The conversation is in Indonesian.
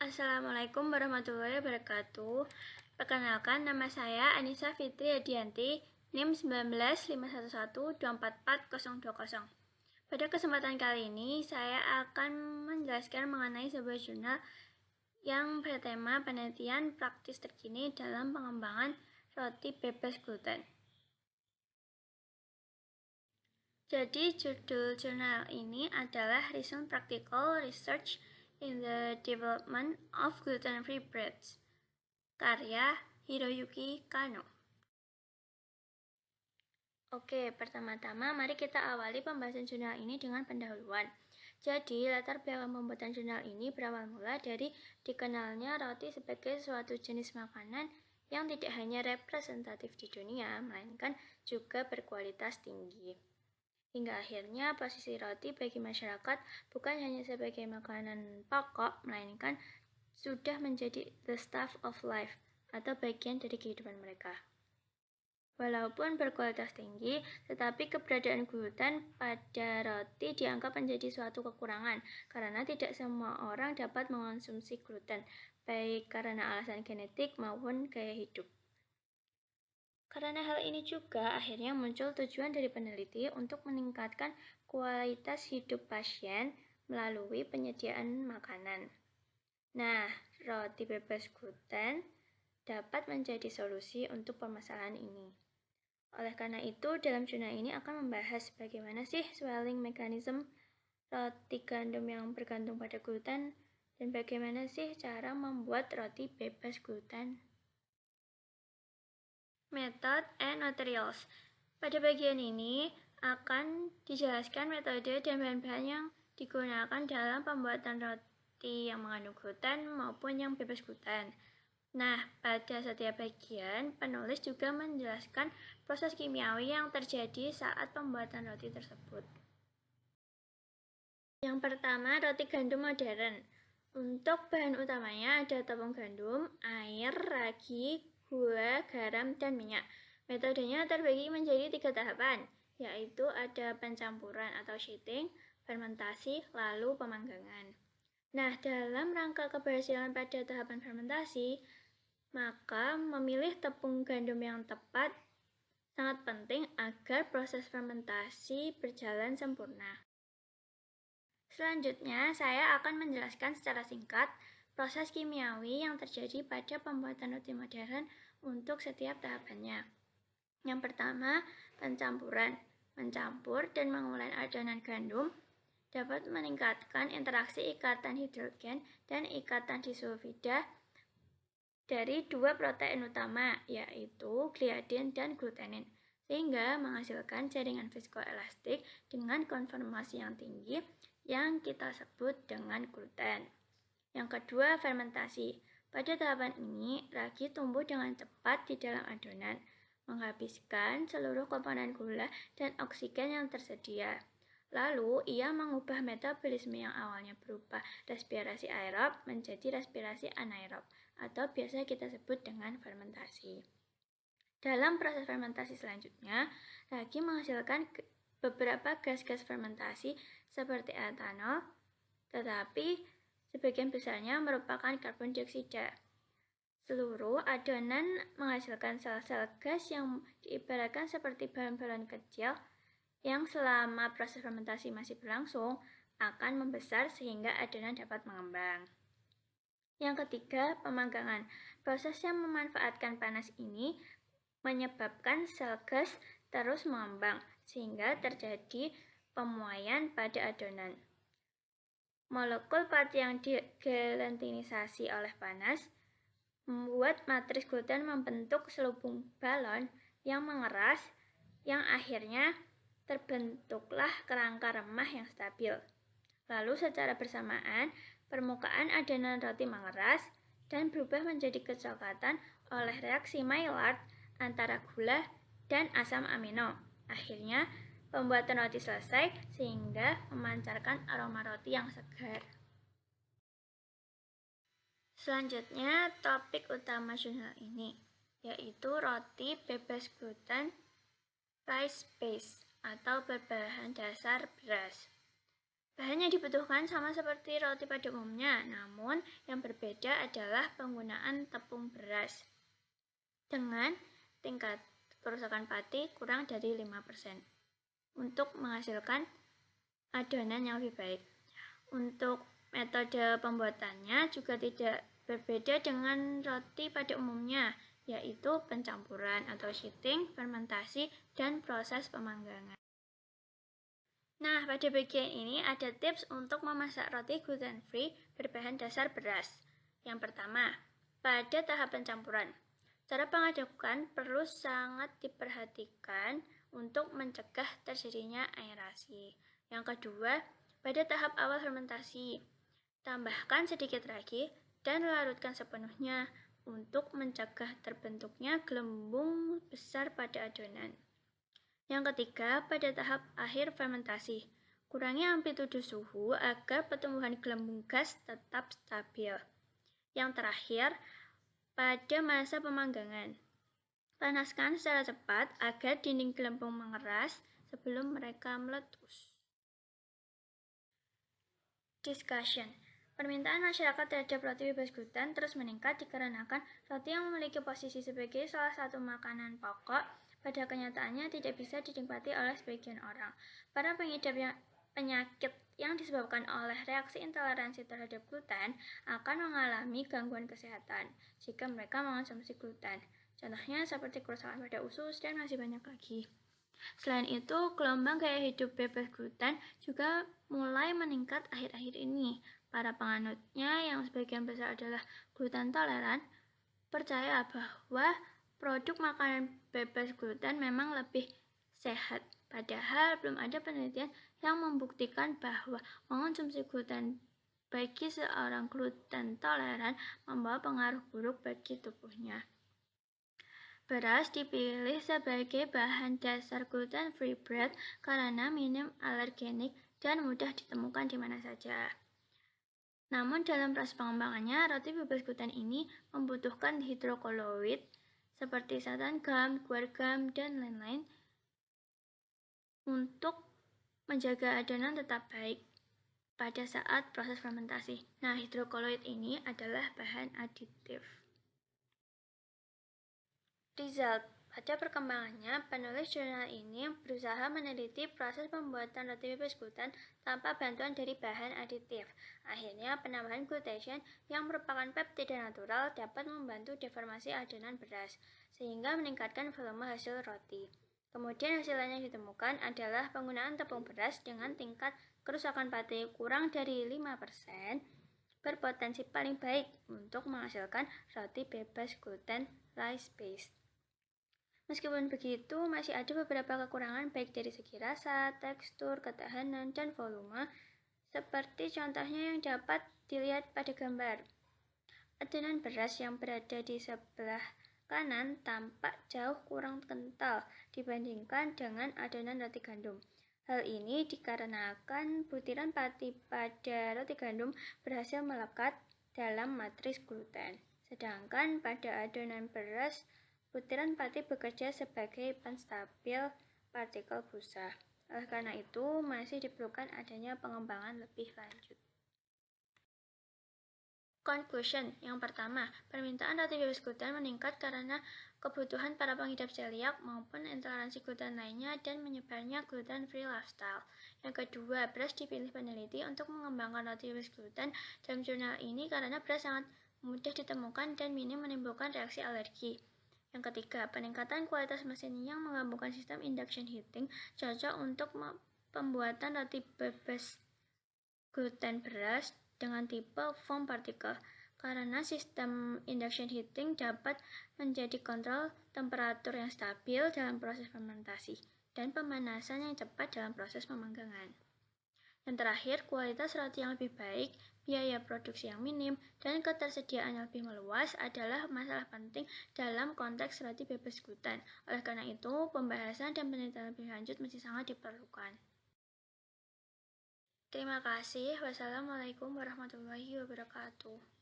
Assalamualaikum warahmatullahi wabarakatuh. Perkenalkan, nama saya Anissa Fitri Hadianti, NIM 1951124420. Pada kesempatan kali ini, saya akan menjelaskan mengenai sebuah jurnal yang bertema penelitian praktis terkini dalam pengembangan roti bebas gluten. Jadi, judul jurnal ini adalah Recent Practical Research in the Development of Gluten-Free Breads, karya Hiroyuki Kano. Oke, pertama-tama mari kita awali pembahasan jurnal ini dengan pendahuluan. Jadi, latar belakang pembuatan jurnal ini berawal mula dari dikenalnya roti sebagai suatu jenis makanan yang tidak hanya representatif di dunia, melainkan juga berkualitas tinggi. Hingga akhirnya posisi roti bagi masyarakat bukan hanya sebagai makanan pokok, melainkan sudah menjadi the stuff of life atau bagian dari kehidupan mereka. Walaupun berkualitas tinggi, tetapi keberadaan gluten pada roti dianggap menjadi suatu kekurangan karena tidak semua orang dapat mengonsumsi gluten, baik karena alasan genetik maupun gaya hidup. Karena hal ini juga akhirnya muncul tujuan dari peneliti untuk meningkatkan kualitas hidup pasien melalui penyediaan makanan. Nah, roti bebas gluten dapat menjadi solusi untuk permasalahan ini. Oleh karena itu, dalam jurnal ini akan membahas bagaimana sih swelling mechanism roti gandum yang bergantung pada gluten dan bagaimana sih cara membuat roti bebas gluten. Method and materials. Pada bagian ini akan dijelaskan metode dan bahan-bahan yang digunakan dalam pembuatan roti yang mengandung gluten maupun yang bebas gluten. Nah, pada setiap bagian, penulis juga menjelaskan proses kimiawi yang terjadi saat pembuatan roti tersebut. Yang pertama, roti gandum modern. Untuk bahan utamanya ada tepung gandum, air, ragi, gula, garam, dan minyak. Metodenya terbagi menjadi 3 tahapan, yaitu ada pencampuran atau sheeting, fermentasi, lalu pemanggangan. Nah, dalam rangka keberhasilan pada tahapan fermentasi, maka memilih tepung gandum yang tepat sangat penting agar proses fermentasi berjalan sempurna. Selanjutnya, saya akan menjelaskan secara singkat proses kimiawi yang terjadi pada pembuatan roti modern untuk setiap tahapannya. Yang pertama, pencampuran. Mencampur dan mengurai adonan gandum dapat meningkatkan interaksi ikatan hidrogen dan ikatan disulfida dari dua protein utama, yaitu gliadin dan glutenin, sehingga menghasilkan jaringan viskoelastik dengan konformasi yang tinggi yang kita sebut dengan gluten. Yang kedua, fermentasi. Pada tahapan ini, ragi tumbuh dengan cepat di dalam adonan, menghabiskan seluruh komponen gula dan oksigen yang tersedia. Lalu, ia mengubah metabolisme yang awalnya berupa respirasi aerob menjadi respirasi anaerob, atau biasa kita sebut dengan fermentasi. Dalam proses fermentasi selanjutnya, ragi menghasilkan beberapa gas-gas fermentasi seperti etanol, tetapi sebagian besarnya merupakan karbon dioksida. Seluruh adonan menghasilkan sel-sel gas yang diibaratkan seperti balon-balon kecil yang selama proses fermentasi masih berlangsung akan membesar sehingga adonan dapat mengembang. Yang ketiga, pemanggangan. Proses yang memanfaatkan panas ini menyebabkan sel gas terus mengembang sehingga terjadi pemuaian pada adonan. Molekul part yang digelatinisasi oleh panas membuat matris gluten membentuk selubung balon yang mengeras, yang akhirnya terbentuklah kerangka remah yang stabil. Lalu secara bersamaan, permukaan adonan roti mengeras dan berubah menjadi kecoklatan oleh reaksi Maillard antara gula dan asam amino. Akhirnya, pembuatan roti selesai sehingga memancarkan aroma roti yang segar. Selanjutnya, topik utama jurnal ini, yaitu roti bebas gluten rice base atau berbahan dasar beras. Bahan yang dibutuhkan sama seperti roti pada umumnya, namun yang berbeda adalah penggunaan tepung beras dengan tingkat kerusakan pati kurang dari 5% untuk menghasilkan adonan yang lebih baik. Untuk metode pembuatannya juga tidak berbeda dengan roti pada umumnya, yaitu pencampuran atau sheeting, fermentasi, dan proses pemanggangan. Nah, pada bagian ini ada tips untuk memasak roti gluten free berbahan dasar beras. Yang pertama, pada tahap pencampuran. Cara pengadukan perlu sangat diperhatikan untuk mencegah terjadinya aerasi. Yang kedua, pada tahap awal fermentasi. Tambahkan sedikit ragi dan larutkan sepenuhnya untuk mencegah terbentuknya gelembung besar pada adonan. Yang ketiga, pada tahap akhir fermentasi. Kurangi amplitude suhu agar pertumbuhan gelembung gas tetap stabil. Yang terakhir, pada masa pemanggangan. Panaskan secara cepat agar dinding gelembung mengeras sebelum mereka meletus. Discussion. Permintaan masyarakat terhadap roti bebas gluten terus meningkat dikarenakan roti yang memiliki posisi sebagai salah satu makanan pokok pada kenyataannya tidak bisa dinikmati oleh sebagian orang. Para pengidap penyakit yang disebabkan oleh reaksi intoleransi terhadap gluten akan mengalami gangguan kesehatan jika mereka mengonsumsi gluten. Contohnya seperti kerusakan pada usus dan masih banyak lagi. Selain itu, gelombang gaya hidup bebas gluten juga mulai meningkat akhir-akhir ini. Para penganutnya yang sebagian besar adalah gluten toleran percaya bahwa produk makanan bebas gluten memang lebih sehat. Padahal belum ada penelitian yang membuktikan bahwa mengonsumsi gluten bagi seorang gluten toleran membawa pengaruh buruk bagi tubuhnya. Beras dipilih sebagai bahan dasar gluten-free bread karena minim alergenik dan mudah ditemukan di mana saja. Namun dalam proses pengembangannya, roti bebas gluten ini membutuhkan hidrokoloid seperti santan gum, guar gum, dan lain-lain untuk menjaga adonan tetap baik pada saat proses fermentasi. Nah, hidrokoloid ini adalah bahan aditif. Result. Pada perkembangannya, penulis jurnal ini berusaha meneliti proses pembuatan roti bebas gluten tanpa bantuan dari bahan aditif. Akhirnya, penambahan glutation yang merupakan peptida natural dapat membantu deformasi adonan beras, sehingga meningkatkan volume hasil roti. Kemudian hasil lain yang ditemukan adalah penggunaan tepung beras dengan tingkat kerusakan pati kurang dari 5% berpotensi paling baik untuk menghasilkan roti bebas gluten rice-based. Meskipun begitu, masih ada beberapa kekurangan baik dari segi rasa, tekstur, ketahanan, dan volume, seperti contohnya yang dapat dilihat pada gambar. Adonan beras yang berada di sebelah kanan tampak jauh kurang kental dibandingkan dengan adonan roti gandum. Hal ini dikarenakan butiran pati pada roti gandum berhasil melekat dalam matris gluten, sedangkan pada adonan beras butiran pati bekerja sebagai penstabil partikel busa. Oleh karena itu, masih diperlukan adanya pengembangan lebih lanjut. Conclusion. Yang pertama, permintaan roti bebas gluten meningkat karena kebutuhan para pengidap celiak maupun intoleransi gluten lainnya dan menyebarnya gluten-free lifestyle. Yang kedua, beras dipilih peneliti untuk mengembangkan roti bebas gluten dalam jurnal ini karena beras sangat mudah ditemukan dan minim menimbulkan reaksi alergi. Yang ketiga, peningkatan kualitas mesin yang menggabungkan sistem induction heating cocok untuk pembuatan roti bebas gluten beras dengan tipe foam particle karena sistem induction heating dapat menjadi kontrol temperatur yang stabil dalam proses fermentasi dan pemanasan yang cepat dalam proses pemanggangan. Yang terakhir, kualitas roti yang lebih baik, biaya produksi yang minim, dan ketersediaan yang lebih meluas adalah masalah penting dalam konteks roti bebas gluten. Oleh karena itu, pembahasan dan penelitian lebih lanjut masih sangat diperlukan. Terima kasih. Wassalamualaikum warahmatullahi wabarakatuh.